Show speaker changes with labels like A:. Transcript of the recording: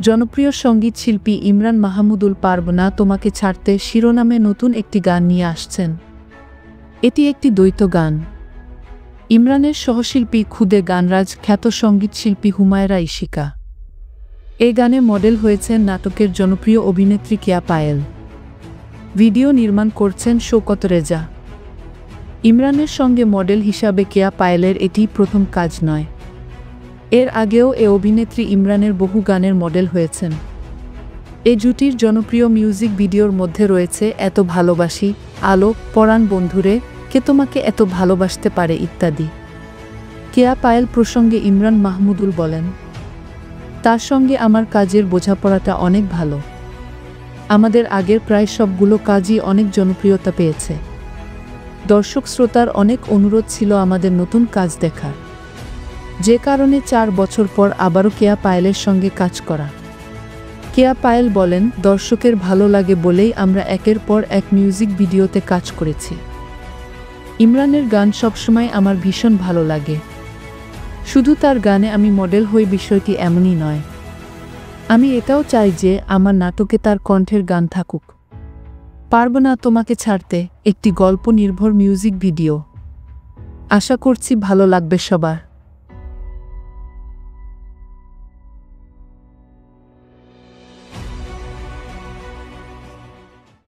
A: জনপ্রিয় সঙ্গীত শিল্পী ইমরান মাহমুদুল পারব না তোমাকে ছাড়তে শিরোনামে নতুন একটি গান নিয়ে আসছেন। এটি একটি দ্বৈত গান। ইমরানের সহশিল্পী খুদে গানরাজ খ্যাত সঙ্গীতশিল্পী হুমায়রা ইশিকা। এই গানে মডেল হয়েছেন নাটকের জনপ্রিয় অভিনেত্রী কেয়া পায়েল। ভিডিও নির্মাণ করছেন শৌকত রেজা। ইমরানের সঙ্গে মডেল হিসাবে কেয়া পায়েলের এটি প্রথম কাজ নয়। এর আগেও এ অভিনেত্রী ইমরানের বহু গানের মডেল হয়েছেন। এ জুটির জনপ্রিয় মিউজিক ভিডিওর মধ্যে রয়েছে এত ভালোবাসি, আলো, পরাণ বন্ধুরে, কে তোমাকে এত ভালোবাসতে পারে ইত্যাদি। কেয়া পায়েল প্রসঙ্গে ইমরান মাহমুদুল বলেন, তার সঙ্গে আমার কাজের বোঝাপড়াটা অনেক ভালো। আমাদের আগের প্রায় সবগুলো কাজই অনেক জনপ্রিয়তা পেয়েছে। দর্শক শ্রোতার অনেক অনুরোধ ছিল আমাদের নতুন কাজ দেখার, যে কারণে 4 বছর পর আবারও কেয়া পায়েলের সঙ্গে কাজ করা। কেয়া পায়েল বলেন, দর্শকের ভালো লাগে বলেই আমরা একের পর এক মিউজিক ভিডিওতে কাজ করেছি। ইমরানের গান সবসময় আমার ভীষণ ভালো লাগে। শুধু তার গানে আমি মডেল হই বিষয়টি এমনই নয়। আমি এটাও চাই যে আমার নাটকে তার কণ্ঠের গান থাকুক। পারব না তোমাকে ছাড়তে একটি গল্প নির্ভর মিউজিক ভিডিও। আশা করছি ভালো লাগবে সবার।